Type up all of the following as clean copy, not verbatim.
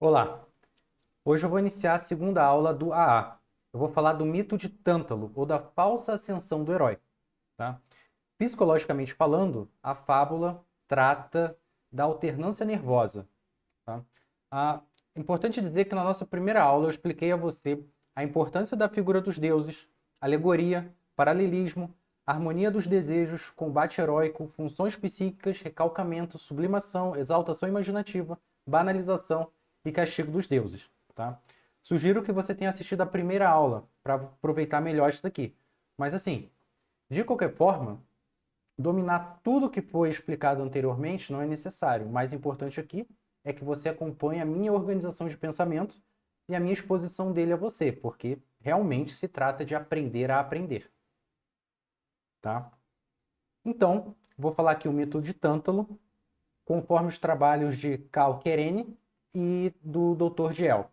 Olá, hoje eu vou iniciar a segunda aula do AA. Eu vou falar do mito de Tântalo, ou da falsa ascensão do herói. Tá? Psicologicamente falando, a fábula trata da alternância nervosa. Tá? É importante dizer que na nossa primeira aula eu expliquei a você a importância da figura dos deuses, alegoria, paralelismo, harmonia dos desejos, combate heróico, funções psíquicas, recalcamento, sublimação, exaltação imaginativa, banalização e castigo dos deuses. Tá? Sugiro que você tenha assistido a primeira aula para aproveitar melhor isso daqui. Mas assim, de qualquer forma, dominar tudo que foi explicado anteriormente não é necessário. O mais importante aqui é que você acompanhe a minha organização de pensamento e a minha exposição dele a você, porque realmente se trata de aprender a aprender. Tá? Então, vou falar aqui o mito de Tântalo, conforme os trabalhos de Karl Kerene e do Dr. Diel.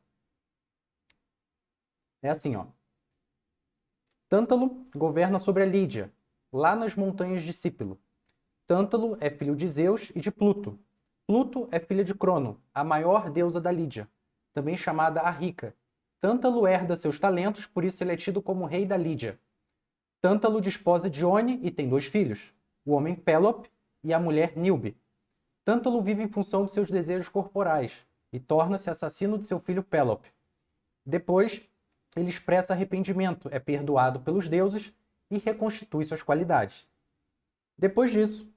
É assim, ó. Tântalo governa sobre a Lídia, lá nas montanhas de Cípilo. Tântalo é filho de Zeus e de Pluto. Pluto é filha de Crono, a maior deusa da Lídia, também chamada a Rica. Tântalo herda seus talentos, por isso ele é tido como rei da Lídia. Tântalo desposa Dione e tem dois filhos, o homem Pélope e a mulher Nilbe. Tântalo vive em função de seus desejos corporais e torna-se assassino de seu filho Pélope. Depois, ele expressa arrependimento, é perdoado pelos deuses e reconstitui suas qualidades. Depois disso,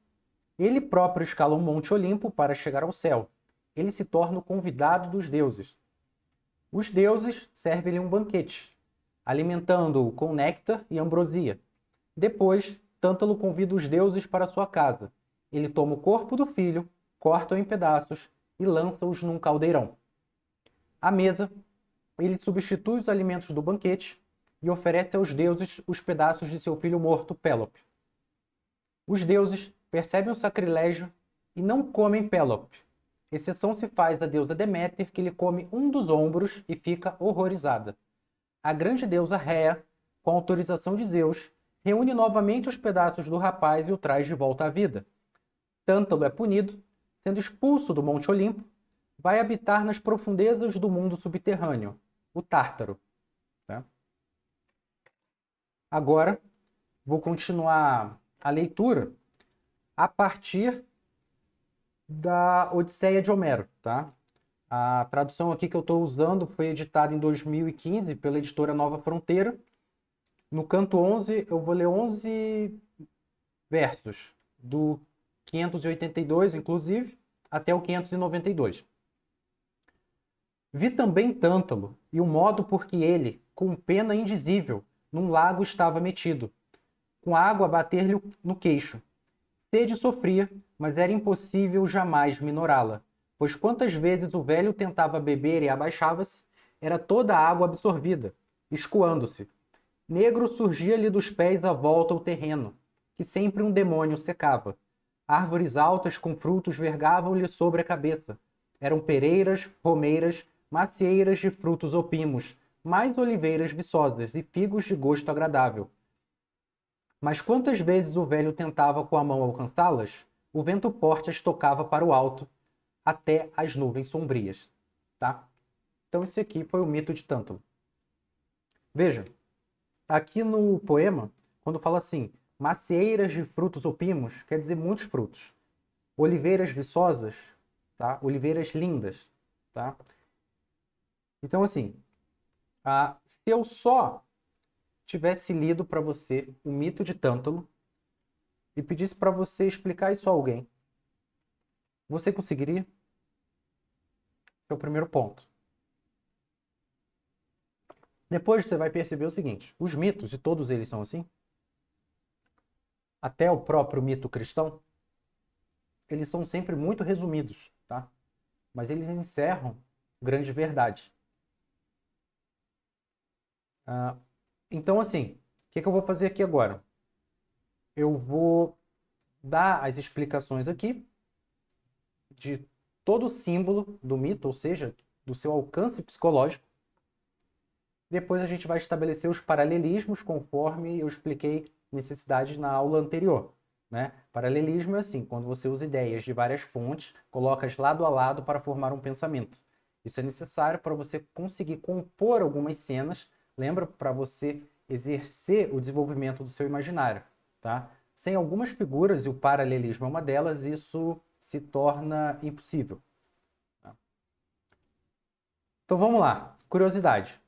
ele próprio escala um Monte Olimpo para chegar ao céu. Ele se torna o convidado dos deuses. Os deuses servem-lhe um banquete, alimentando-o com néctar e ambrosia. Depois, Tântalo convida os deuses para sua casa. Ele toma o corpo do filho, corta-o em pedaços e lança-os num caldeirão. À mesa, ele substitui os alimentos do banquete e oferece aos deuses os pedaços de seu filho morto, Pélope. Os deuses percebem o sacrilégio e não comem Pélope. Exceção se faz à deusa Deméter, que lhe come um dos ombros e fica horrorizada. A grande deusa Réa, com autorização de Zeus, reúne novamente os pedaços do rapaz e o traz de volta à vida. Tântalo é punido, sendo expulso do Monte Olimpo, vai habitar nas profundezas do mundo subterrâneo, o Tártaro. Tá? Agora, vou continuar a leitura a partir da Odisseia de Homero, tá? A tradução aqui que eu estou usando foi editada em 2015 pela editora Nova Fronteira. No canto 11, eu vou ler 11 versos, do 582, inclusive, até o 592. Vi também Tântalo, e o modo por que ele, com pena indizível, num lago estava metido, com água a bater-lhe no queixo. Sede sofria, mas era impossível jamais minorá-la, pois quantas vezes o velho tentava beber e abaixava-se, era toda a água absorvida, escoando-se. Negro surgia-lhe dos pés à volta o terreno, que sempre um demônio secava. Árvores altas com frutos vergavam-lhe sobre a cabeça. Eram pereiras, romeiras, macieiras de frutos opimos, mais oliveiras viçosas e figos de gosto agradável. Mas quantas vezes o velho tentava com a mão alcançá-las, o vento forte as tocava para o alto, até as nuvens sombrias. Tá? Então esse aqui foi o mito de Tântalo. Veja, aqui no poema, quando fala assim, macieiras de frutos opimos, quer dizer muitos frutos. Oliveiras viçosas, tá? Oliveiras lindas, tá? Então assim, se eu só tivesse lido para você o mito de Tântalo e pedisse para você explicar isso a alguém, você conseguiria? Esse é o primeiro ponto. Depois você vai perceber o seguinte: os mitos, e todos eles são assim, até o próprio mito cristão, eles são sempre muito resumidos, tá? Mas eles encerram grande verdade. Então, assim, o que eu vou fazer aqui agora? Eu vou dar as explicações aqui de todo o símbolo do mito, ou seja, do seu alcance psicológico. Depois a gente vai estabelecer os paralelismos conforme eu expliquei necessidades na aula anterior. Né? Paralelismo é assim, quando você usa ideias de várias fontes, coloca-as lado a lado para formar um pensamento. Isso é necessário para você conseguir compor algumas cenas, lembra? Para você exercer o desenvolvimento do seu imaginário, tá? Sem algumas figuras, e o paralelismo é uma delas, isso se torna impossível. Tá? Então vamos lá. Curiosidade.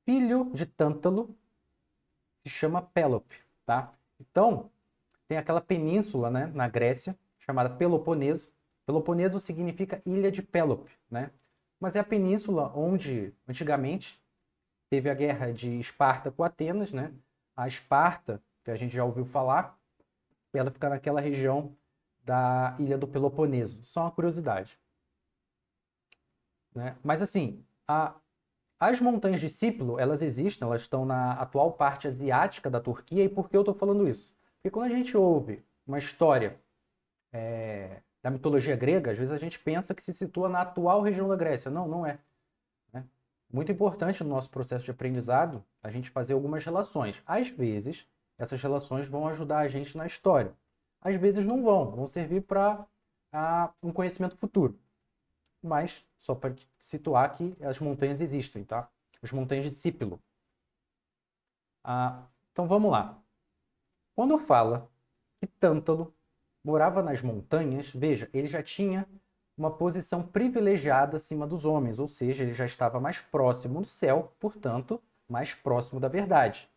Filho de Tântalo se chama Pélope, tá? Então, tem aquela península, né, na Grécia, chamada Peloponeso. Peloponeso significa ilha de Pélope, né? Mas é a península onde, antigamente, teve a guerra de Esparta com Atenas, né? A Esparta, que a gente já ouviu falar, ela fica naquela região da ilha do Peloponeso. Só uma curiosidade. Né? Mas assim, as montanhas de Cipro, elas existem, elas estão na atual parte asiática da Turquia. E por que eu estou falando isso? Porque quando a gente ouve uma história da mitologia grega, às vezes a gente pensa que se situa na atual região da Grécia. Não, não é. Né? Muito importante no nosso processo de aprendizado a gente fazer algumas relações. Às vezes, essas relações vão ajudar a gente na história. Às vezes não vão servir para um conhecimento futuro. Mas só para situar que as montanhas existem, tá? As montanhas de Cipro. Então vamos lá. Quando fala que Tântalo morava nas montanhas, veja, ele já tinha uma posição privilegiada acima dos homens, ou seja, ele já estava mais próximo do céu, portanto, mais próximo da verdade.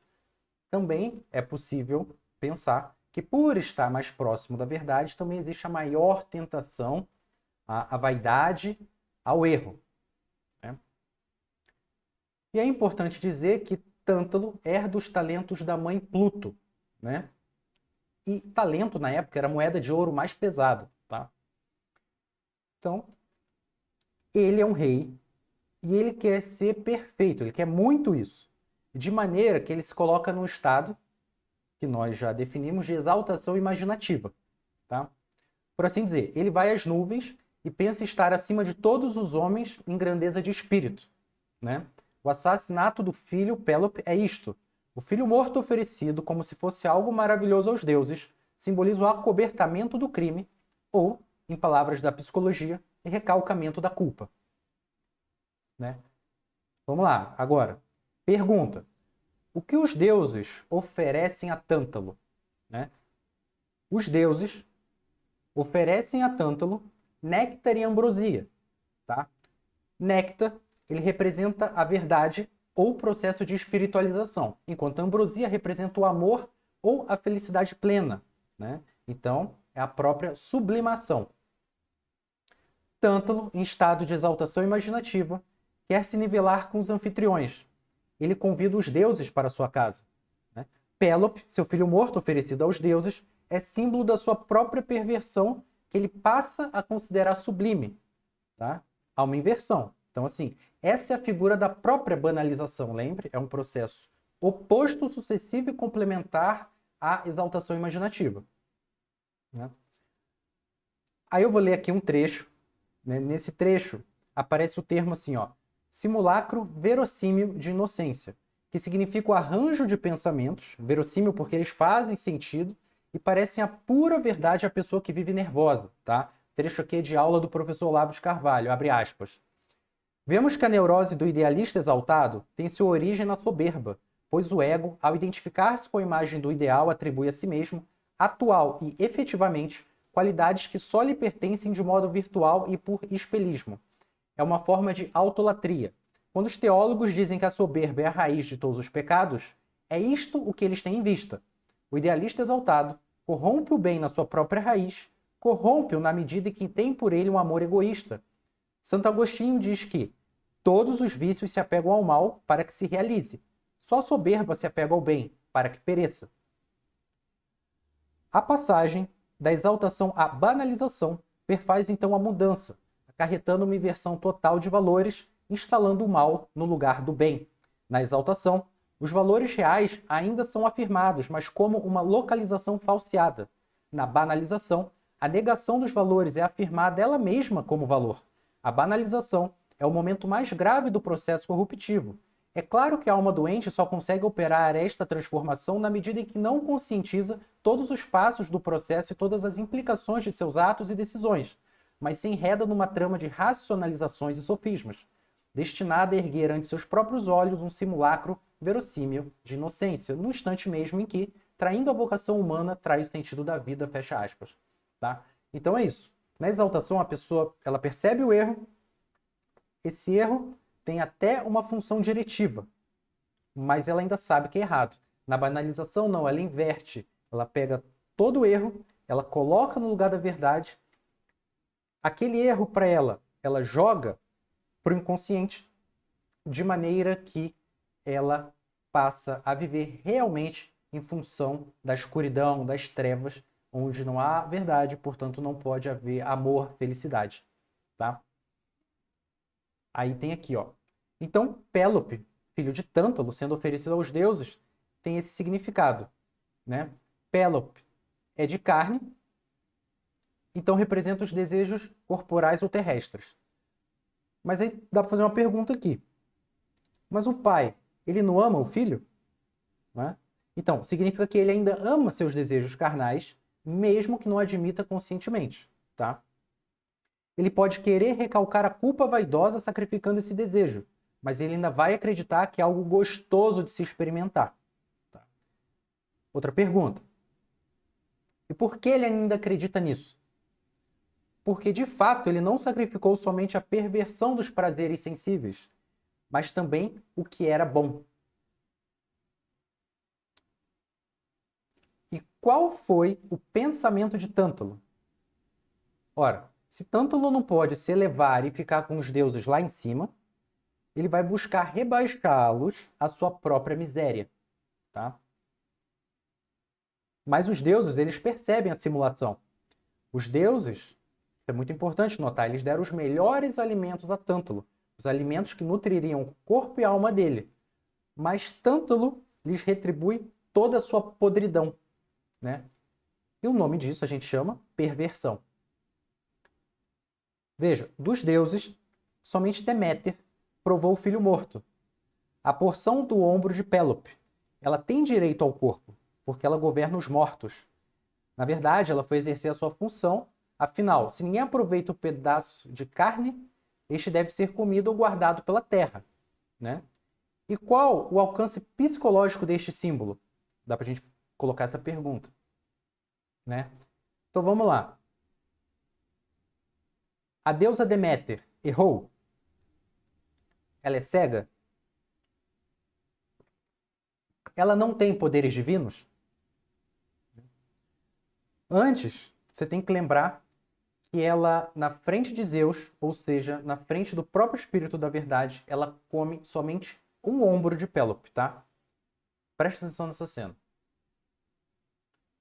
Também é possível pensar que por estar mais próximo da verdade, também existe a maior tentação à vaidade, ao erro. Né? E é importante dizer que Tântalo herda os talentos da mãe Pluto, né? E talento, na época, era a moeda de ouro mais pesada, tá? Então, ele é um rei e ele quer ser perfeito, ele quer muito isso. De maneira que ele se coloca num estado, que nós já definimos, de exaltação imaginativa, tá? Por assim dizer, ele vai às nuvens e pensa estar acima de todos os homens em grandeza de espírito, né? O assassinato do filho Pélope é isto. O filho morto oferecido como se fosse algo maravilhoso aos deuses simboliza o acobertamento do crime ou, em palavras da psicologia, recalcamento da culpa. Né? Vamos lá, agora. Pergunta. O que os deuses oferecem a Tântalo? Né? Os deuses oferecem a Tântalo néctar e ambrosia. Tá? Néctar, ele representa a verdade ou processo de espiritualização, enquanto a ambrosia representa o amor ou a felicidade plena. Né? Então, é a própria sublimação. Tântalo, em estado de exaltação imaginativa, quer se nivelar com os anfitriões. Ele convida os deuses para sua casa. Né? Pélope, seu filho morto oferecido aos deuses, é símbolo da sua própria perversão que ele passa a considerar sublime. Tá? Há uma inversão. Então, assim, essa é a figura da própria banalização, lembre? É um processo oposto, sucessivo e complementar à exaltação imaginativa. Né? Aí eu vou ler aqui um trecho. Né? Nesse trecho aparece o termo assim, ó, simulacro verossímil de inocência, que significa o arranjo de pensamentos, verossímil porque eles fazem sentido e parecem a pura verdade à pessoa que vive nervosa. Tá? O trecho aqui é de aula do professor Olavo de Carvalho, abre aspas. Vemos que a neurose do idealista exaltado tem sua origem na soberba, pois o ego, ao identificar-se com a imagem do ideal, atribui a si mesmo, atual e efetivamente, qualidades que só lhe pertencem de modo virtual e por espelismo. É uma forma de autolatria. Quando os teólogos dizem que a soberba é a raiz de todos os pecados, é isto o que eles têm em vista. O idealista exaltado corrompe o bem na sua própria raiz, corrompe-o na medida em que tem por ele um amor egoísta. Santo Agostinho diz que todos os vícios se apegam ao mal para que se realize. Só a soberba se apega ao bem, para que pereça. A passagem da exaltação à banalização perfaz então a mudança, acarretando uma inversão total de valores, instalando o mal no lugar do bem. Na exaltação, os valores reais ainda são afirmados, mas como uma localização falseada. Na banalização, a negação dos valores é afirmada ela mesma como valor. A banalização é o momento mais grave do processo corruptivo. É claro que a alma doente só consegue operar esta transformação na medida em que não conscientiza todos os passos do processo e todas as implicações de seus atos e decisões. mas se enreda numa trama de racionalizações e sofismas, destinada a erguer ante seus próprios olhos um simulacro verossímil de inocência, no instante mesmo em que, traindo a vocação humana, trai o sentido da vida, fecha aspas. Tá? Então é isso. Na exaltação, a pessoa ela percebe o erro, esse erro tem até uma função diretiva, mas ela ainda sabe que é errado. Na banalização, não, ela inverte. Ela pega todo o erro, ela coloca no lugar da verdade. Aquele erro para ela joga para o inconsciente, de maneira que ela passa a viver realmente em função da escuridão, das trevas, onde não há verdade, portanto não pode haver amor, felicidade. Tá? Aí tem aqui, ó. Então, Pélope, filho de Tântalo, sendo oferecido aos deuses, tem esse significado, né? Pélope é de carne, então representa os desejos corporais ou terrestres. Mas aí dá para fazer uma pergunta aqui. Mas o pai, ele não ama o filho? Né? Então, significa que ele ainda ama seus desejos carnais, mesmo que não admita conscientemente, tá? Ele pode querer recalcar a culpa vaidosa sacrificando esse desejo, mas ele ainda vai acreditar que é algo gostoso de se experimentar. Tá? Outra pergunta. E por que ele ainda acredita nisso? Porque, de fato, ele não sacrificou somente a perversão dos prazeres sensíveis, mas também o que era bom. E qual foi o pensamento de Tântalo? Ora, se Tântalo não pode se elevar e ficar com os deuses lá em cima, ele vai buscar rebaixá-los à sua própria miséria. Tá? Mas os deuses, eles percebem a simulação. Os deuses, isso é muito importante notar, eles deram os melhores alimentos a Tântalo, os alimentos que nutririam o corpo e a alma dele. Mas Tântalo lhes retribui toda a sua podridão. Né? E o nome disso a gente chama perversão. Veja, dos deuses, somente Deméter provou o filho morto. A porção do ombro de Pélope, ela tem direito ao corpo, porque ela governa os mortos. Na verdade, ela foi exercer a sua função, afinal, se ninguém aproveita o pedaço de carne, este deve ser comido ou guardado pela terra. Né? E qual o alcance psicológico deste símbolo? Dá pra gente colocar essa pergunta. Né? Então vamos lá. A deusa Deméter errou? Ela é cega? Ela não tem poderes divinos? Antes, você tem que lembrar que ela, na frente de Zeus, ou seja, na frente do próprio espírito da verdade, ela come somente um ombro de Pélope, tá? Presta atenção nessa cena.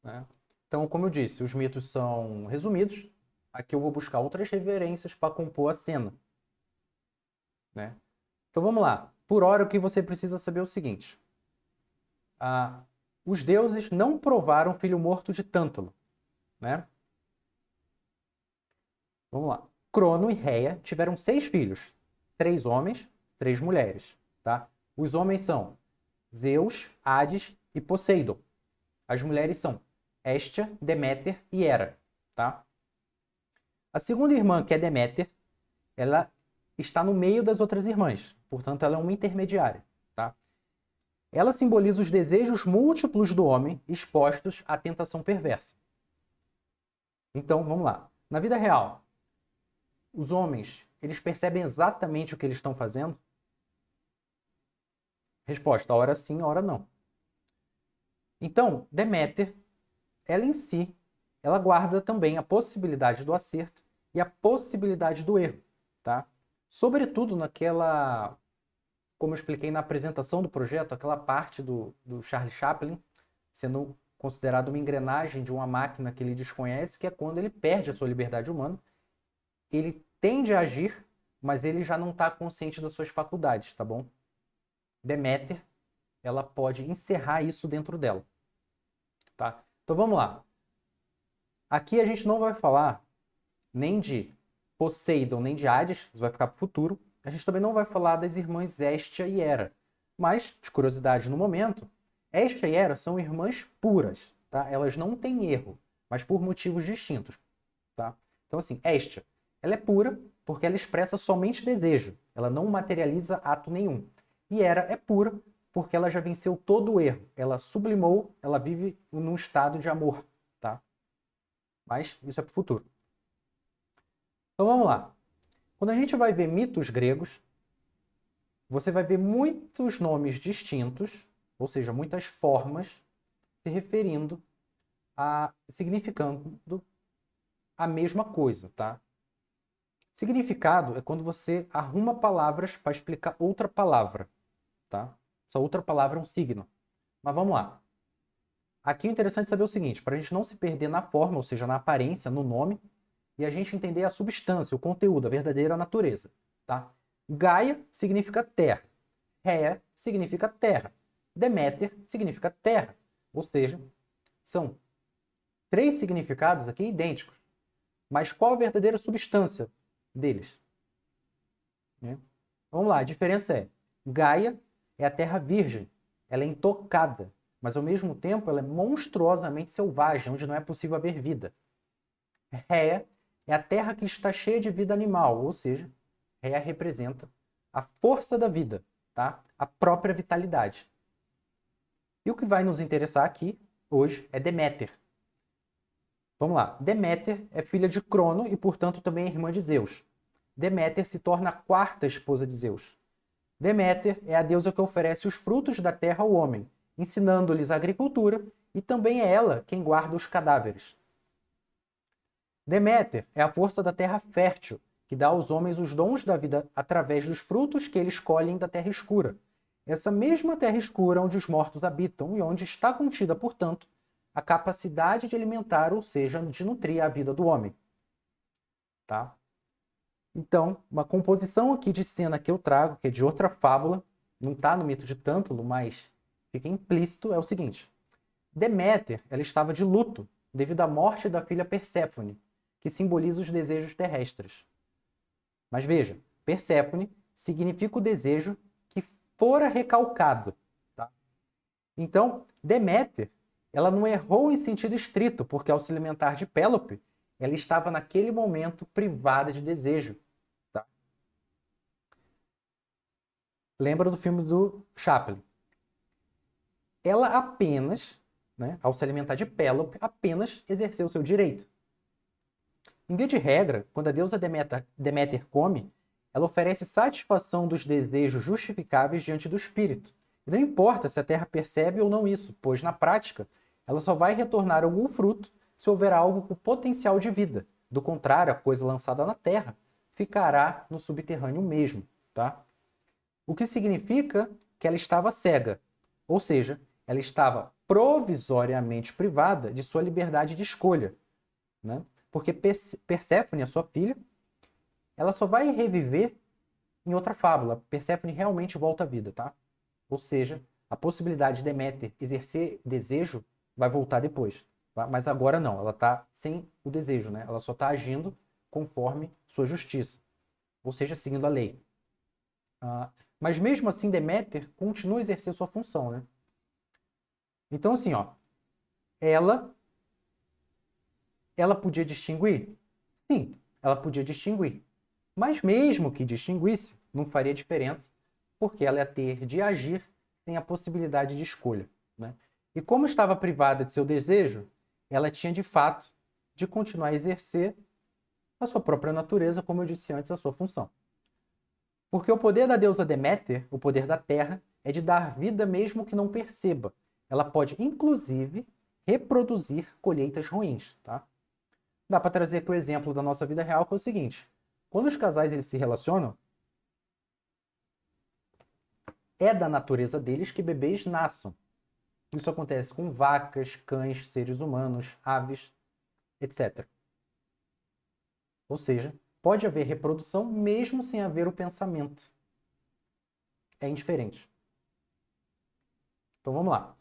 Né? Então, como eu disse, os mitos são resumidos. Aqui eu vou buscar outras referências para compor a cena. Né? Então vamos lá. Por hora, o que você precisa saber é o seguinte. Os deuses não provaram o filho morto de Tântalo. Né? Vamos lá. Crono e Réia tiveram 6 filhos. 3 homens, 3 mulheres. Tá? Os homens são Zeus, Hades e Poseidon. As mulheres são Hestia, Deméter e Hera. Tá? A segunda irmã, que é Deméter, ela está no meio das outras irmãs. Portanto, ela é uma intermediária. Tá? Ela simboliza os desejos múltiplos do homem expostos à tentação perversa. Então, vamos lá. Na vida real, os homens, eles percebem exatamente o que eles estão fazendo? Resposta, ora sim, ora não. Então, Deméter, ela em si, ela guarda também a possibilidade do acerto e a possibilidade do erro, tá? Sobretudo naquela, como eu expliquei na apresentação do projeto, aquela parte do Charlie Chaplin, sendo considerado uma engrenagem de uma máquina que ele desconhece, que é quando ele perde a sua liberdade humana, ele tende a agir, mas ele já não está consciente das suas faculdades, tá bom? Deméter, ela pode encerrar isso dentro dela. Tá? Então vamos lá. Aqui a gente não vai falar nem de Poseidon, nem de Hades, isso vai ficar para o futuro. A gente também não vai falar das irmãs Hestia e Hera. Mas, de curiosidade no momento, Hestia e Hera são irmãs puras. Tá? Elas não têm erro, mas por motivos distintos. Tá? Então assim, Hestia, Ela é pura porque ela expressa somente desejo, ela não materializa ato nenhum. E Hera é pura porque ela já venceu todo o erro, ela sublimou, ela vive num estado de amor, tá? Mas isso é para o futuro. Então vamos lá. Quando a gente vai ver mitos gregos, você vai ver muitos nomes distintos, ou seja, muitas formas se referindo significando a mesma coisa, tá? Significado é quando você arruma palavras para explicar outra palavra, tá? Essa outra palavra é um signo. Mas vamos lá. Aqui é interessante saber o seguinte, para a gente não se perder na forma, ou seja, na aparência, no nome, e a gente entender a substância, o conteúdo, a verdadeira natureza, tá? Gaia significa terra. Rhea significa terra. Deméter significa terra. Ou seja, são três significados aqui idênticos. Mas qual a verdadeira substância deles? Né? Vamos lá, a diferença é: Gaia é a terra virgem, ela é intocada, mas ao mesmo tempo ela é monstruosamente selvagem, onde não é possível haver vida. Rhea é a terra que está cheia de vida animal, ou seja, Rhea representa a força da vida, tá? A própria vitalidade. E o que vai nos interessar aqui hoje é Deméter. Vamos lá. Deméter é filha de Crono e, portanto, também é irmã de Zeus. Deméter se torna a quarta esposa de Zeus. Deméter é a deusa que oferece os frutos da terra ao homem, ensinando-lhes a agricultura, e também é ela quem guarda os cadáveres. Deméter é a força da terra fértil, que dá aos homens os dons da vida através dos frutos que eles colhem da terra escura. Essa mesma terra escura onde os mortos habitam e onde está contida, portanto, a capacidade de alimentar, ou seja, de nutrir a vida do homem. Tá? Então, uma composição aqui de cena que eu trago, que é de outra fábula, não está no mito de Tântalo, mas fica implícito, é o seguinte. Deméter, ela estava de luto devido à morte da filha Perséfone, que simboliza os desejos terrestres. Mas veja, Perséfone significa o desejo que fora recalcado. Tá? Então, Deméter, ela não errou em sentido estrito, porque ao se alimentar de Pélope, ela estava naquele momento privada de desejo. Tá? Lembra do filme do Chaplin? Ela apenas, né, ao se alimentar de Pélope, apenas exerceu o seu direito. Em via de regra, quando a deusa Deméter come, ela oferece satisfação dos desejos justificáveis diante do espírito. E não importa se a terra percebe ou não isso, pois na prática, ela só vai retornar algum fruto se houver algo com potencial de vida. Do contrário, a coisa lançada na terra ficará no subterrâneo mesmo, tá? O que significa que ela estava cega, ou seja, ela estava provisoriamente privada de sua liberdade de escolha, né? Porque Perséfone, a sua filha, ela só vai reviver em outra fábula. Perséfone realmente volta à vida, tá? Ou seja, a possibilidade de Deméter exercer desejo vai voltar depois. Tá? Mas agora não, ela está sem o desejo, né? Ela só está agindo conforme sua justiça, ou seja, seguindo a lei. Mas mesmo assim, Deméter continua a exercer sua função, né? Então, assim, ó, ela podia distinguir? Sim, ela podia distinguir. Mas mesmo que distinguisse, não faria diferença, porque ela ia ter de agir sem a possibilidade de escolha, né? E como estava privada de seu desejo, ela tinha de fato de continuar a exercer a sua própria natureza, como eu disse antes, a sua função. Porque o poder da deusa Deméter, o poder da terra, é de dar vida mesmo que não perceba. Ela pode, inclusive, reproduzir colheitas ruins, tá? Dá para trazer aqui o exemplo da nossa vida real, que é o seguinte. Quando os casais eles se relacionam, é da natureza deles que bebês nasçam. Isso acontece com vacas, cães, seres humanos, aves, etc. Ou seja, pode haver reprodução mesmo sem haver o pensamento. É indiferente. Então vamos lá.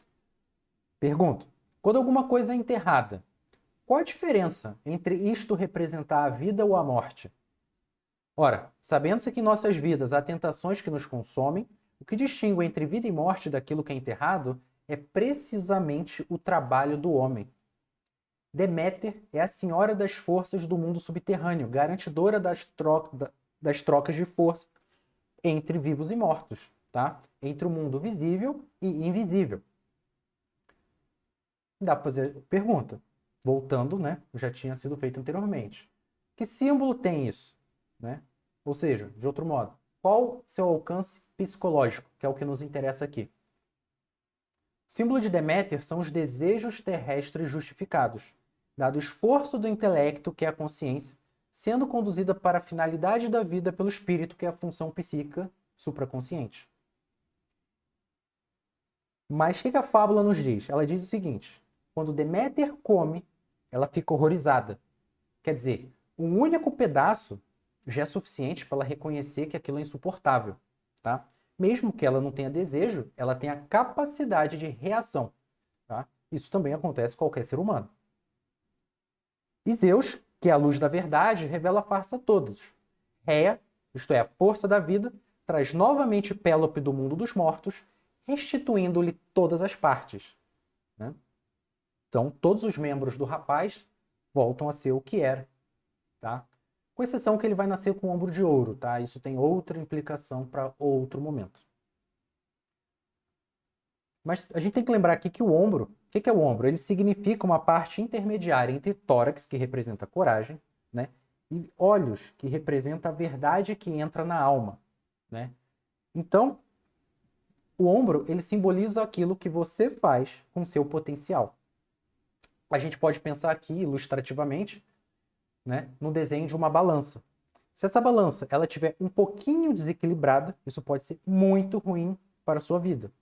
Pergunta: quando alguma coisa é enterrada, qual a diferença entre isto representar a vida ou a morte? Ora, sabendo-se que em nossas vidas há tentações que nos consomem, o que distingue entre vida e morte daquilo que é enterrado é precisamente o trabalho do homem. Deméter é a senhora das forças do mundo subterrâneo, garantidora das trocas de força entre vivos e mortos, tá? Entre o mundo visível e invisível. Dá para fazer pergunta. Voltando, né? Já tinha sido feito anteriormente. Que símbolo tem isso? Né? Ou seja, de outro modo, qual seu alcance psicológico, que é o que nos interessa aqui? O símbolo de Deméter são os desejos terrestres justificados, dado o esforço do intelecto, que é a consciência, sendo conduzida para a finalidade da vida pelo espírito, que é a função psíquica supraconsciente. Mas o que a fábula nos diz? Ela diz o seguinte: quando Deméter come, ela fica horrorizada. Quer dizer, um único pedaço já é suficiente para ela reconhecer que aquilo é insuportável, tá? Mesmo que ela não tenha desejo, ela tem a capacidade de reação, tá? Isso também acontece com qualquer ser humano. E Zeus, que é a luz da verdade, revela a farsa a todos. Réia, isto é, a força da vida, traz novamente Pélope do mundo dos mortos, restituindo-lhe todas as partes, né? Então, todos os membros do rapaz voltam a ser o que era, tá? Com exceção que ele vai nascer com o ombro de ouro, tá? Isso tem outra implicação para outro momento. Mas a gente tem que lembrar aqui que o ombro, o que é o ombro? Ele significa uma parte intermediária entre tórax, que representa a coragem, né? E olhos, que representa a verdade que entra na alma, né? Então, o ombro, ele simboliza aquilo que você faz com seu potencial. A gente pode pensar aqui, ilustrativamente, né, no desenho de uma balança. Se essa balança ela estiver um pouquinho desequilibrada, isso pode ser muito ruim para a sua vida,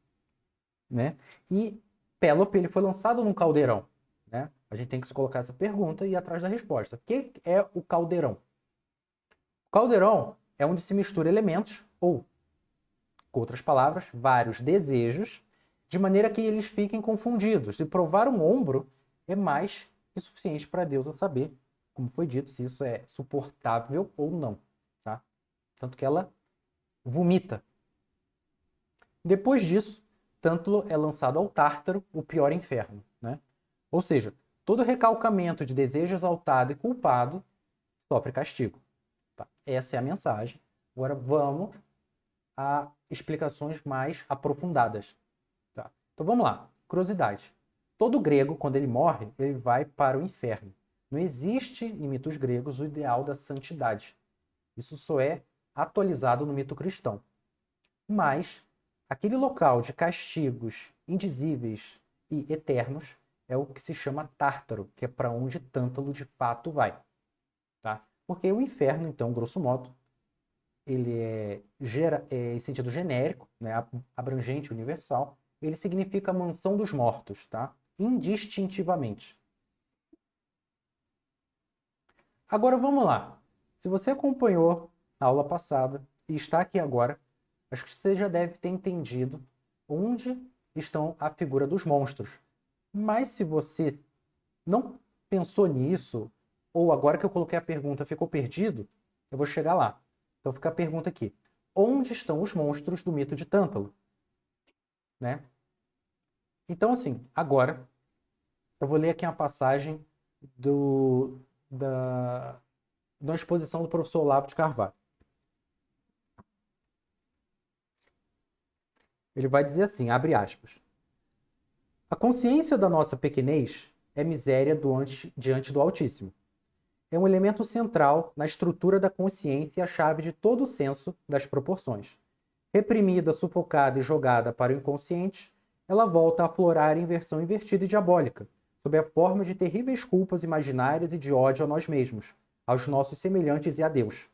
né? E Pélope ele foi lançado num caldeirão, né? A gente tem que se colocar essa pergunta e ir atrás da resposta. O que é o caldeirão? O caldeirão é onde se mistura elementos ou, com outras palavras, vários desejos, de maneira que eles fiquem confundidos. E provar um ombro é mais que suficiente para Deus a saber, como foi dito, se isso é suportável ou não, tá? Tanto que ela vomita. Depois disso, Tântalo é lançado ao Tártaro, o pior inferno, né? Ou seja, todo recalcamento de desejo exaltado e culpado sofre castigo. Tá? Essa é a mensagem. Agora vamos a explicações mais aprofundadas. Tá? Então vamos lá. Curiosidade. Todo grego, quando ele morre, ele vai para o inferno. Não existe em mitos gregos o ideal da santidade. Isso só é atualizado no mito cristão. Mas aquele local de castigos indizíveis e eternos é o que se chama Tártaro, que é para onde Tântalo de fato vai. Tá? Porque o inferno, então, grosso modo, ele é em sentido genérico, né, abrangente, universal. Ele significa mansão dos mortos, tá? Indistintivamente. Agora vamos lá. Se você acompanhou a aula passada e está aqui agora, acho que você já deve ter entendido onde estão a figura dos monstros. Mas se você não pensou nisso, ou agora que eu coloquei a pergunta ficou perdido, eu vou chegar lá. Então fica a pergunta aqui. Onde estão os monstros do mito de Tântalo? Né? Então, assim, agora eu vou ler aqui uma passagem da exposição do professor Olavo de Carvalho. Ele vai dizer assim, abre aspas. A consciência da nossa pequenez é miséria diante do Altíssimo. É um elemento central na estrutura da consciência e a chave de todo o senso das proporções. Reprimida, sufocada e jogada para o inconsciente, ela volta a aflorar em versão invertida e diabólica, sob a forma de terríveis culpas imaginárias e de ódio a nós mesmos, aos nossos semelhantes e a Deus.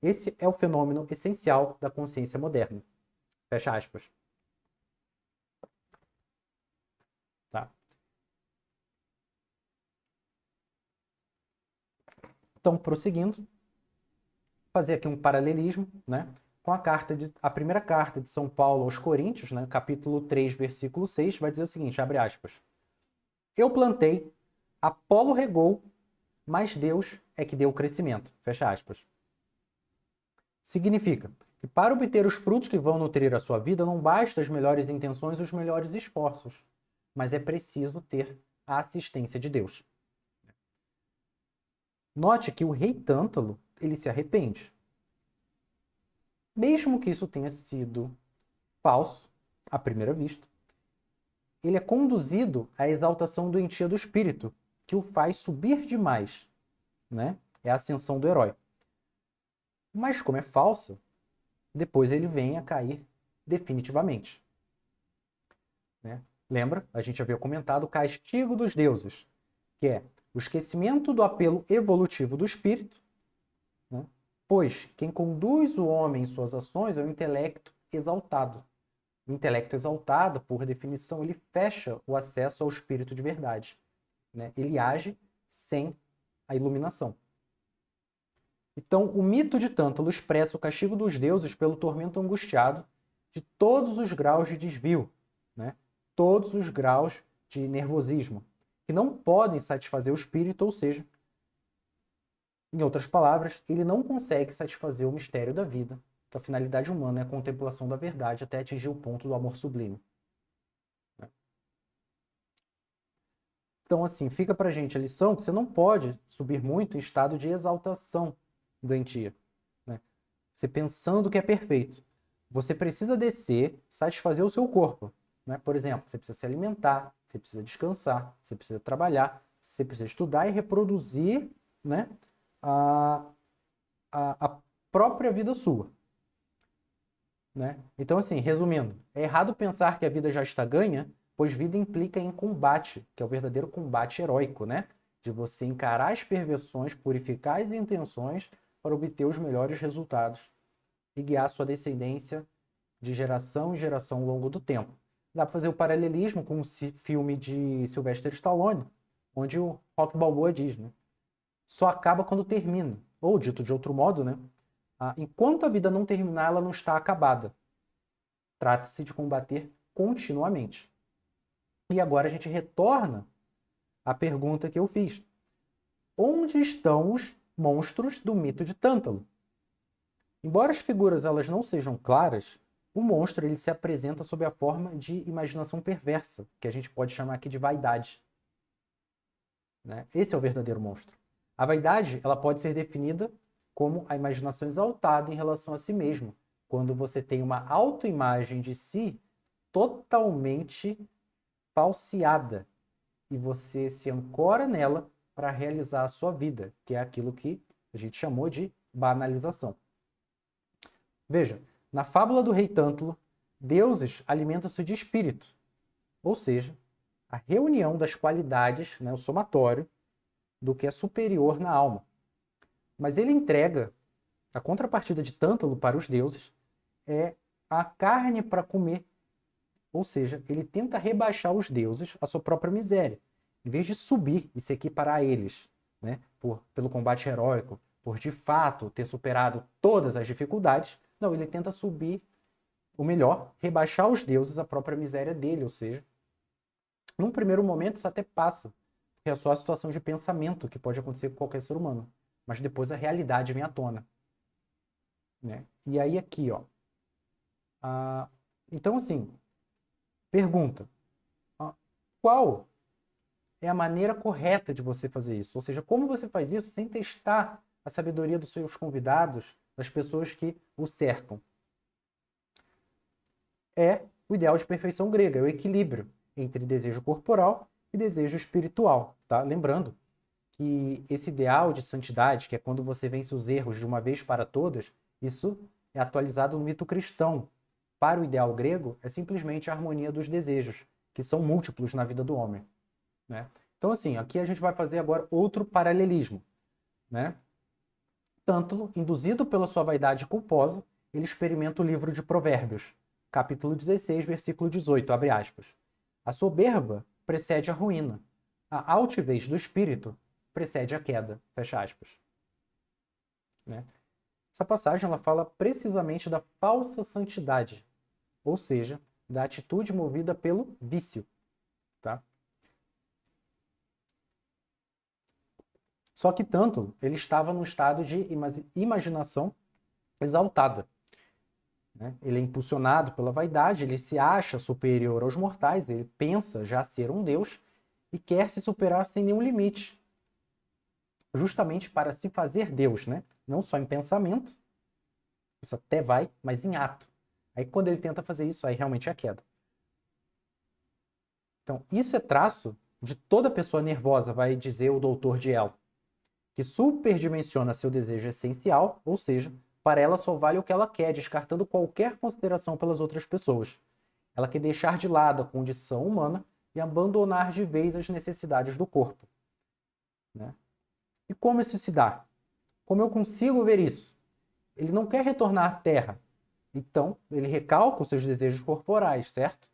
Esse é o fenômeno essencial da consciência moderna. Fecha aspas. Tá? Então, prosseguindo, fazer aqui um paralelismo, né, com a primeira carta de São Paulo aos Coríntios, né, capítulo 3, versículo 6, vai dizer o seguinte, abre aspas. Eu plantei, Apolo regou, mas Deus é que deu o crescimento. Fecha aspas. Significa que para obter os frutos que vão nutrir a sua vida, não basta as melhores intenções e os melhores esforços, mas é preciso ter a assistência de Deus. Note que o rei Tântalo, ele se arrepende. Mesmo que isso tenha sido falso, à primeira vista, ele é conduzido à exaltação doentia do espírito, que o faz subir demais, né? É a ascensão do herói. Mas como é falsa, depois ele vem a cair definitivamente, né? Lembra? A gente havia comentado o castigo dos deuses, que é o esquecimento do apelo evolutivo do espírito, né? Pois quem conduz o homem em suas ações é o intelecto exaltado. O intelecto exaltado, por definição, ele fecha o acesso ao espírito de verdade, né? Ele age sem a iluminação. Então, o mito de Tântalo expressa o castigo dos deuses pelo tormento angustiado de todos os graus de desvio, né? Todos os graus de nervosismo, que não podem satisfazer o espírito, ou seja, em outras palavras, ele não consegue satisfazer o mistério da vida. Então, a finalidade humana é a contemplação da verdade até atingir o ponto do amor sublime. Então, assim, fica pra gente a lição que você não pode subir muito em estado de exaltação doentia, né? Você pensando que é perfeito. Você precisa descer, satisfazer o seu corpo, né? Por exemplo, você precisa se alimentar, você precisa descansar, você precisa trabalhar, você precisa estudar e reproduzir, né, a, a própria vida sua, né? Então, assim, resumindo, é errado pensar que a vida já está ganha, pois vida implica em combate, que é o verdadeiro combate heróico, né? De você encarar as perversões, purificar as intenções para obter os melhores resultados e guiar sua descendência de geração em geração ao longo do tempo. Dá para fazer o paralelismo com o filme de Sylvester Stallone, onde o Rocky Balboa diz, né? Só acaba quando termina. Ou, dito de outro modo, né? Enquanto a vida não terminar, ela não está acabada. Trata-se de combater continuamente. E agora a gente retorna à pergunta que eu fiz. Onde estão os monstros do mito de Tântalo? Embora as figuras elas não sejam claras, o monstro ele se apresenta sob a forma de imaginação perversa, que a gente pode chamar aqui de vaidade, né? Esse é o verdadeiro monstro. A vaidade ela pode ser definida como a imaginação exaltada em relação a si mesmo, quando você tem uma autoimagem de si totalmente falseada e você se ancora nela para realizar a sua vida, que é aquilo que a gente chamou de banalização. Veja, na fábula do rei Tântalo, deuses alimentam-se de espírito, ou seja, a reunião das qualidades, né, o somatório, do que é superior na alma. Mas ele entrega a contrapartida de Tântalo para os deuses é a carne para comer, ou seja, ele tenta rebaixar os deuses à sua própria miséria, em vez de subir e se equiparar a eles, né, pelo combate heróico, por de fato ter superado todas as dificuldades. Não, ele tenta subir, ou melhor, rebaixar os deuses à própria miséria dele, ou seja, num primeiro momento isso até passa, porque é só a situação de pensamento que pode acontecer com qualquer ser humano, mas depois a realidade vem à tona, né? E aí aqui, ó, então assim, pergunta, qual é a maneira correta de você fazer isso? Ou seja, como você faz isso sem testar a sabedoria dos seus convidados, das pessoas que o cercam? É o ideal de perfeição grega, é o equilíbrio entre desejo corporal e desejo espiritual, tá? Lembrando que esse ideal de santidade, que é quando você vence os erros de uma vez para todas, isso é atualizado no mito cristão. Para o ideal grego, é simplesmente a harmonia dos desejos, que são múltiplos na vida do homem, né? Então, assim, aqui a gente vai fazer agora outro paralelismo, né? Tântalo, induzido pela sua vaidade culposa, ele experimenta o livro de Provérbios, capítulo 16, versículo 18, abre aspas. A soberba precede a ruína, a altivez do espírito precede a queda, fecha aspas. Né? Essa passagem ela fala precisamente da falsa santidade, ou seja, da atitude movida pelo vício. Tá? Só que tanto ele estava num estado de imaginação exaltada. Né? Ele é impulsionado pela vaidade, ele se acha superior aos mortais, ele pensa já ser um deus e quer se superar sem nenhum limite. justamente para se fazer Deus, né? Não só em pensamento, isso até vai, mas em ato. Aí quando ele tenta fazer isso, aí realmente é a queda. Então, isso é traço de toda pessoa nervosa, vai dizer o doutor Diel, que superdimensiona seu desejo essencial, ou seja, para ela só vale o que ela quer, descartando qualquer consideração pelas outras pessoas. Ela quer deixar de lado a condição humana e abandonar de vez as necessidades do corpo. Né? E como isso se dá? Como eu consigo ver isso? Ele não quer retornar à Terra, então ele recalca os seus desejos corporais, certo?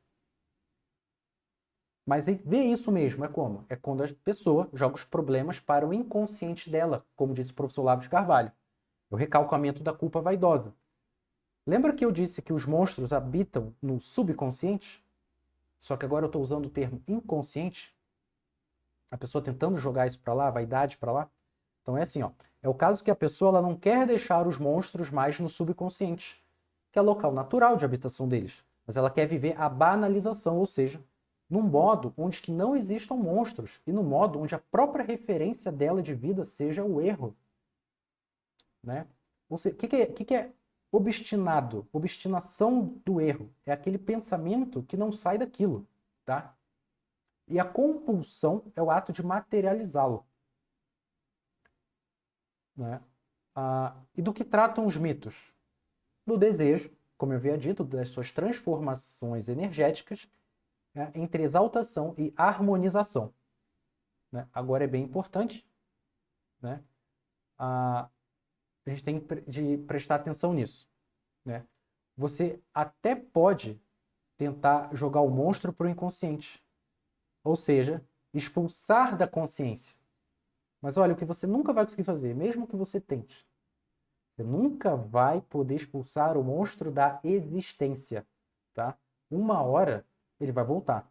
Mas ver isso mesmo é como? É quando a pessoa joga os problemas para o inconsciente dela, como disse o professor Olavo de Carvalho. É o recalcamento da culpa vaidosa. Lembra que eu disse que os monstros habitam no subconsciente? Só que agora eu estou usando o termo inconsciente. A pessoa tentando jogar isso para lá, a vaidade para lá. Então é assim, ó. É o caso que a pessoa ela não quer deixar os monstros mais no subconsciente, que é o local natural de habitação deles. Mas ela quer viver a banalização, ou seja, num modo onde que não existam monstros e no modo onde a própria referência dela de vida seja o erro. Né? Ou seja, que é obstinado? Obstinação do erro. É aquele pensamento que não sai daquilo. Tá? E a compulsão é o ato de materializá-lo. Né? E do que tratam os mitos? Do desejo, como eu havia dito, das suas transformações energéticas, né, entre exaltação e harmonização. Né? Agora é bem importante, né? A gente tem de prestar atenção nisso. Né? Você até pode tentar jogar o monstro para o inconsciente, ou seja, expulsar da consciência. Mas olha, o que você nunca vai conseguir fazer, mesmo que você tente, você nunca vai poder expulsar o monstro da existência, tá? Uma hora ele vai voltar,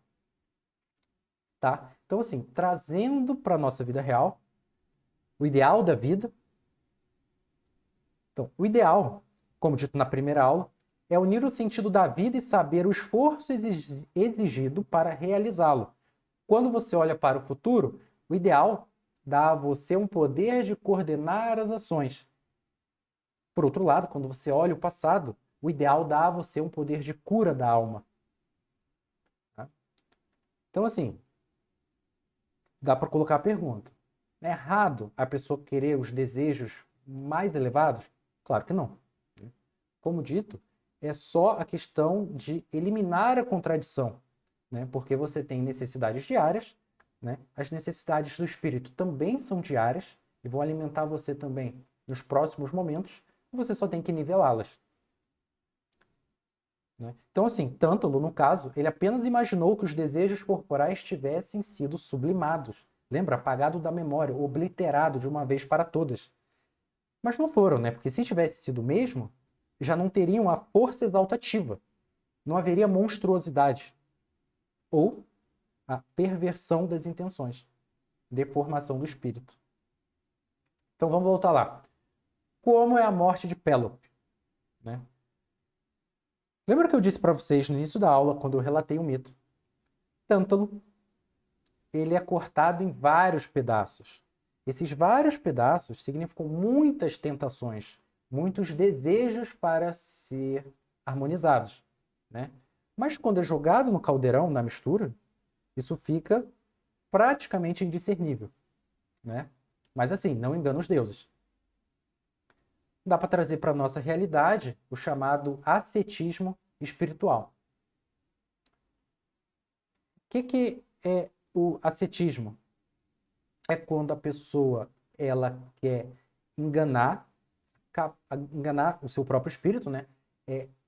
tá? Então assim, trazendo para a nossa vida real, o ideal da vida. Então, o ideal, como dito na primeira aula, é unir o sentido da vida e saber o esforço exigido para realizá-lo. Quando você olha para o futuro, o ideal dá a você um poder de coordenar as ações. Por outro lado, quando você olha o passado, o ideal dá a você um poder de cura da alma. Tá? Então, assim, dá para colocar a pergunta. É errado a pessoa querer os desejos mais elevados? Claro que não. Como dito, é só a questão de eliminar a contradição, né? Porque você tem necessidades diárias, né? As necessidades do espírito também são diárias e vão alimentar você também nos próximos momentos, e você só tem que nivelá-las. Né? Então, assim, Tântalo, no caso, ele apenas imaginou que os desejos corporais tivessem sido sublimados. Lembra? Apagado da memória, obliterado de uma vez para todas. Mas não foram, né? Porque se tivesse sido o mesmo, já não teriam a força exaltativa. Não haveria monstruosidade. Ou a perversão das intenções. Deformação do espírito. Então vamos voltar lá. Como é a morte de Pélope? Né? Lembra que eu disse para vocês no início da aula, quando eu relatei o mito? Tântalo, ele é cortado em vários pedaços. Esses vários pedaços significam muitas tentações, muitos desejos para ser harmonizados. Né? Mas quando é jogado no caldeirão, na mistura, isso fica praticamente indiscernível. Né? Mas assim, não engana os deuses. Dá para trazer para a nossa realidade o chamado ascetismo espiritual. O que é o ascetismo? É quando a pessoa ela quer enganar, enganar o seu próprio espírito, né?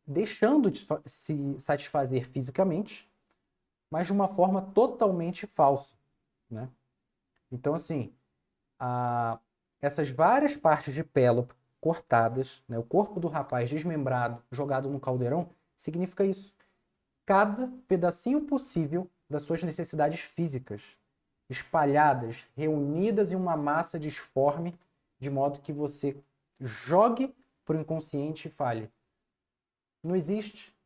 Deixando de se satisfazer fisicamente, mas de uma forma totalmente falsa, né? Então, assim, essas várias partes de Pélope cortadas, né? O corpo do rapaz desmembrado, jogado no caldeirão, significa isso. Cada pedacinho possível das suas necessidades físicas, espalhadas, reunidas em uma massa disforme, de modo que você jogue para o inconsciente e fale: não existe,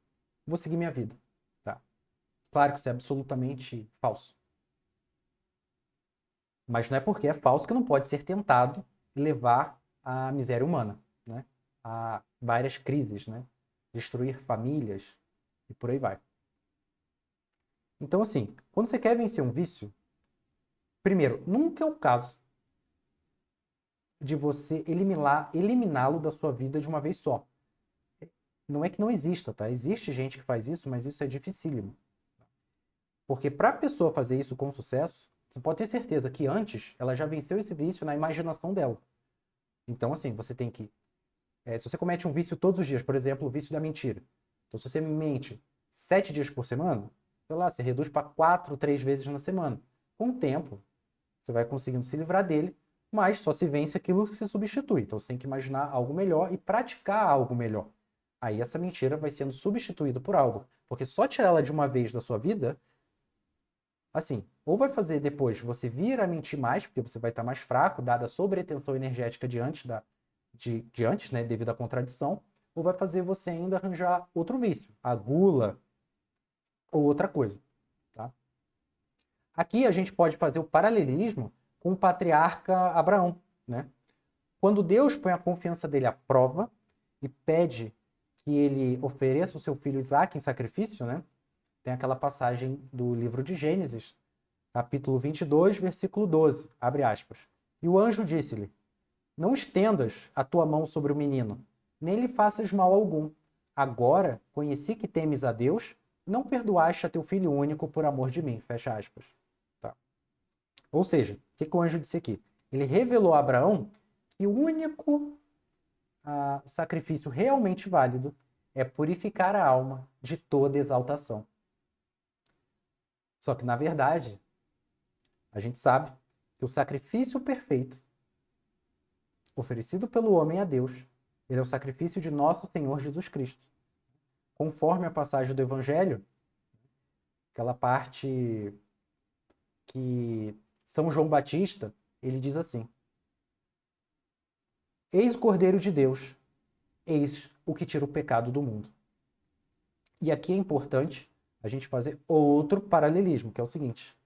vou seguir minha vida. Tá? Claro que isso é absolutamente falso. Mas não é porque é falso que não pode ser tentado e levar à miséria humana, né? A várias crises, né? Destruir famílias e por aí vai. Então, assim, quando você quer vencer um vício, primeiro, nunca é o caso de você eliminá-lo da sua vida de uma vez só. Não é que não exista, tá? Existe gente que faz isso, mas isso é dificílimo. Porque para a pessoa fazer isso com sucesso, você pode ter certeza que antes ela já venceu esse vício na imaginação dela. Então, assim, você tem que. Se você comete um vício todos os dias, por exemplo, o vício da mentira. Então, se você mente 7 dias por semana, sei lá, você reduz para 4, 3 vezes na semana. Com o tempo, você vai conseguindo se livrar dele, mas só se vence aquilo que se substitui. Então, você tem que imaginar algo melhor e praticar algo melhor. Aí essa mentira vai sendo substituída por algo. Porque só tirar ela de uma vez da sua vida, assim, ou vai fazer depois você vir a mentir mais, porque você vai estar mais fraco, dada a sobretensão energética de antes, né, devido à contradição, ou vai fazer você ainda arranjar outro vício, a gula ou outra coisa, tá? Aqui a gente pode fazer o paralelismo com o patriarca Abraão, né? Quando Deus põe a confiança dele à prova e pede que ele ofereça o seu filho Isaque em sacrifício, né? Tem aquela passagem do livro de Gênesis, capítulo 22, versículo 12, abre aspas. E o anjo disse-lhe: Não estendas a tua mão sobre o menino, nem lhe faças mal algum. Agora conheci que temes a Deus, não perdoaste a teu filho único por amor de mim. Fecha aspas. Tá. Ou seja, o que o anjo disse aqui? Ele revelou a Abraão que o único sacrifício realmente válido é purificar a alma de toda exaltação. Só que, na verdade, a gente sabe que o sacrifício perfeito oferecido pelo homem a Deus, ele é o sacrifício de nosso Senhor Jesus Cristo. Conforme a passagem do Evangelho, aquela parte que São João Batista, ele diz assim: Eis o Cordeiro de Deus, eis o que tira o pecado do mundo. E aqui é importante a gente fazer outro paralelismo, que é o seguinte: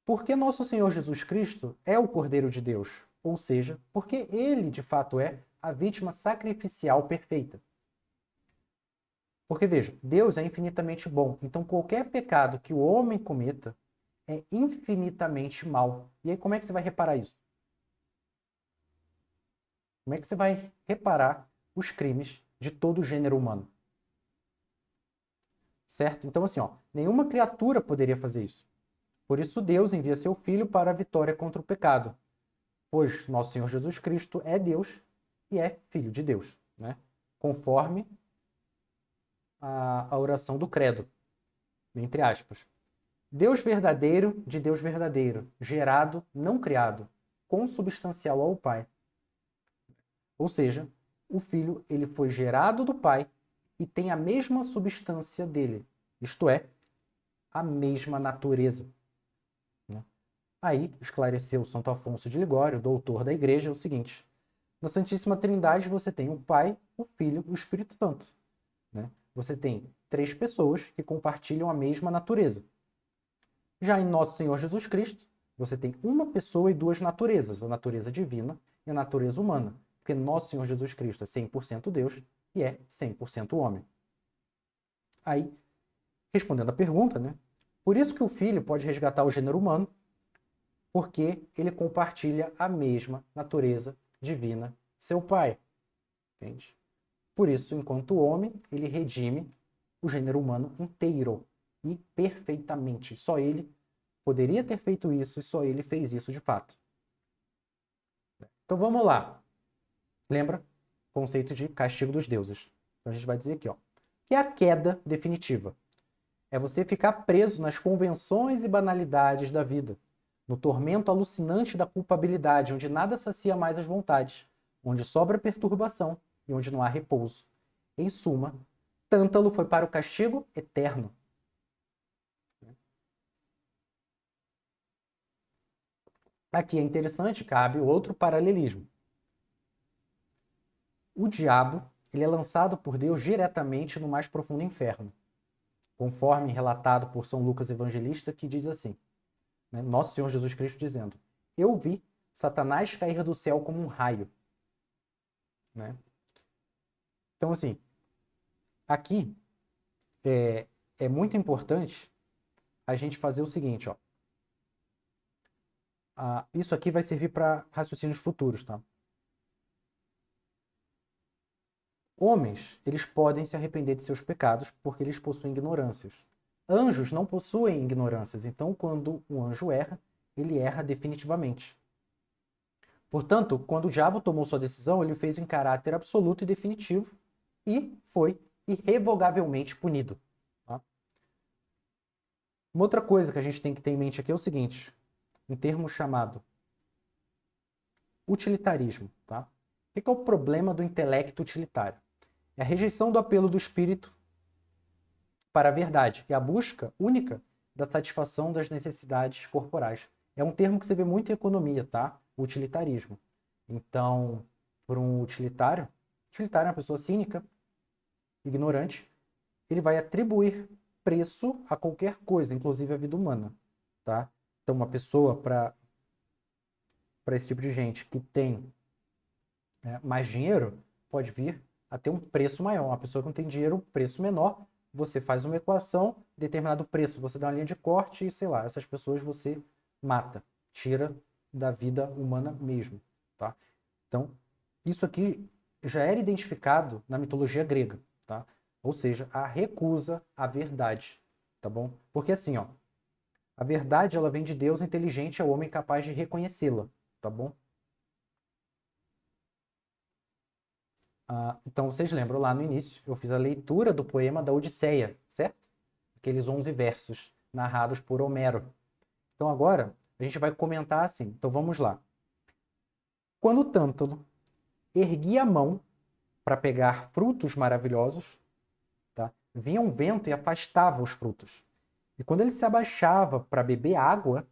porque nosso Senhor Jesus Cristo é o Cordeiro de Deus, ou seja, porque ele de fato é a vítima sacrificial perfeita. Porque veja, Deus é infinitamente bom, então qualquer pecado que o homem cometa é infinitamente mal. E aí como é que você vai reparar isso? Como é que você vai reparar os crimes de todo o gênero humano? Certo? Então assim, ó, nenhuma criatura poderia fazer isso. Por isso Deus envia seu Filho para a vitória contra o pecado. Pois nosso Senhor Jesus Cristo é Deus e é Filho de Deus, né? Conforme a oração do credo, entre aspas. Deus verdadeiro de Deus verdadeiro, gerado, não criado, consubstancial ao Pai. Ou seja, o Filho ele foi gerado do Pai e tem a mesma substância dele, isto é, a mesma natureza. Né? Aí esclareceu Santo Afonso de Ligório, doutor da Igreja, o seguinte: na Santíssima Trindade você tem o Pai, o Filho e o Espírito Santo. Né? Você tem 3 pessoas que compartilham a mesma natureza. Já em Nosso Senhor Jesus Cristo, você tem uma pessoa e 2 naturezas, a natureza divina e a natureza humana, porque Nosso Senhor Jesus Cristo é 100% Deus e é 100% homem. Aí, respondendo à pergunta, né? Por isso que o Filho pode resgatar o gênero humano, porque ele compartilha a mesma natureza divina, seu Pai. Entende? Por isso, enquanto homem, ele redime o gênero humano inteiro e perfeitamente. Só ele poderia ter feito isso e só ele fez isso de fato. Então vamos lá. Lembra? Conceito de castigo dos deuses. Então a gente vai dizer aqui, ó, que é a queda definitiva. É você ficar preso nas convenções e banalidades da vida, no tormento alucinante da culpabilidade, onde nada sacia mais as vontades, onde sobra perturbação e onde não há repouso. Em suma, Tântalo foi para o castigo eterno. Aqui é interessante, cabe outro paralelismo. O diabo, ele é lançado por Deus diretamente no mais profundo inferno, conforme relatado por São Lucas Evangelista, que diz assim: né? Nosso Senhor Jesus Cristo dizendo: eu vi Satanás cair do céu como um raio, né? Então, assim, aqui é muito importante a gente fazer o seguinte, ó. Isso aqui vai servir para raciocínios futuros, tá? Homens, eles podem se arrepender de seus pecados porque eles possuem ignorâncias. Anjos não possuem ignorâncias, então quando um anjo erra, ele erra definitivamente. Portanto, quando o diabo tomou sua decisão, ele o fez em caráter absoluto e definitivo e foi irrevogavelmente punido. Tá? Uma outra coisa que a gente tem que ter em mente aqui é o seguinte, um termo chamado utilitarismo. Tá? O que é o problema do intelecto utilitário? É a rejeição do apelo do espírito para a verdade e a busca única da satisfação das necessidades corporais. É um termo que você vê muito em economia, tá? O utilitarismo. Então, por um utilitário é uma pessoa cínica, ignorante, ele vai atribuir preço a qualquer coisa, inclusive a vida humana, tá? Então, uma pessoa para esse tipo de gente que tem mais dinheiro, pode vir a ter um preço maior. Uma pessoa que não tem dinheiro, um preço menor, você faz uma equação, determinado preço, você dá uma linha de corte e, sei lá, essas pessoas você mata, tira da vida humana mesmo, tá? Então, isso aqui já era identificado na mitologia grega, tá? Ou seja, a recusa à verdade, tá bom? Porque assim, ó, a verdade ela vem de Deus inteligente, é o homem capaz de reconhecê-la, tá bom? Então, vocês lembram lá no início, eu fiz a leitura do poema da Odisseia, certo? Aqueles 11 versos narrados por Homero. Então, agora, a gente vai comentar assim. Então, vamos lá. Quando Tântalo erguia a mão para pegar frutos maravilhosos, tá? Vinha um vento e afastava os frutos. E quando ele se abaixava para beber água,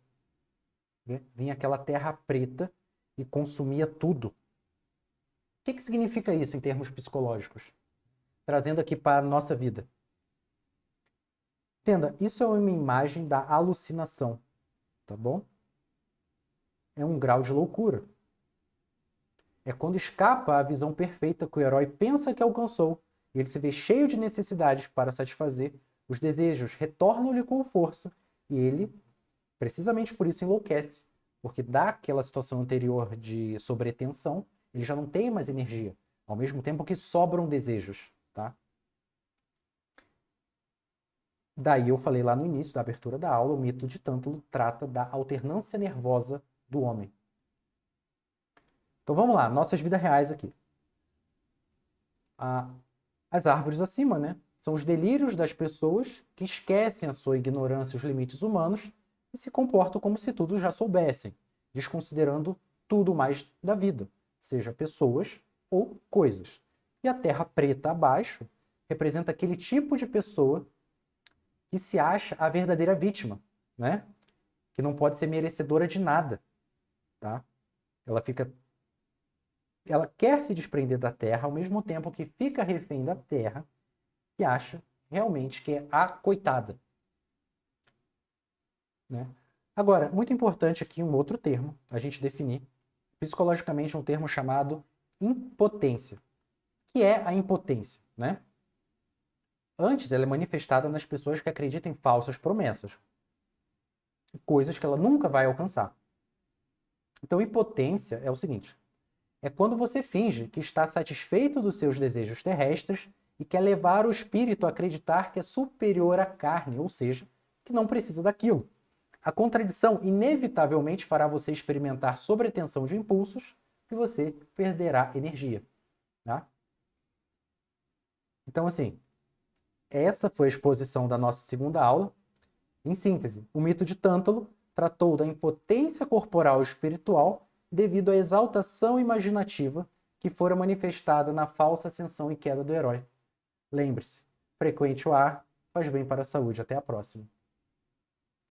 né, vinha aquela terra preta e consumia tudo. O que significa isso em termos psicológicos? Trazendo aqui para a nossa vida. Entenda, isso é uma imagem da alucinação, tá bom? É um grau de loucura. É quando escapa a visão perfeita que o herói pensa que alcançou e ele se vê cheio de necessidades para satisfazer, os desejos retornam-lhe com força e ele, precisamente por isso, enlouquece, porque daquela situação anterior de sobretensão, ele já não tem mais energia, ao mesmo tempo que sobram desejos, tá? Daí eu falei lá no início da abertura da aula, o mito de Tântalo trata da alternância nervosa do homem. Então vamos lá, nossas vidas reais aqui. As árvores acima, né? São os delírios das pessoas que esquecem a sua ignorância e os limites humanos e se comportam como se tudo já soubessem, desconsiderando tudo mais da vida, seja pessoas ou coisas. E a terra preta abaixo representa aquele tipo de pessoa que se acha a verdadeira vítima, né? Que não pode ser merecedora de nada, tá? Ela quer se desprender da Terra ao mesmo tempo que fica refém da Terra e acha realmente que é a coitada, né? Agora, muito importante aqui um outro termo, a gente definir psicologicamente um termo chamado impotência. O que é a impotência, né? Antes, ela é manifestada nas pessoas que acreditam em falsas promessas, coisas que ela nunca vai alcançar. Então, impotência é o seguinte: é quando você finge que está satisfeito dos seus desejos terrestres e quer levar o espírito a acreditar que é superior à carne, ou seja, que não precisa daquilo. A contradição inevitavelmente fará você experimentar sobretensão de impulsos e você perderá energia. Tá? Então, assim, essa foi a exposição da nossa segunda aula. Em síntese, o mito de Tântalo tratou da impotência corporal e espiritual devido à exaltação imaginativa que fora manifestada na falsa ascensão e queda do herói. Lembre-se, frequente o ar faz bem para a saúde. Até a próxima.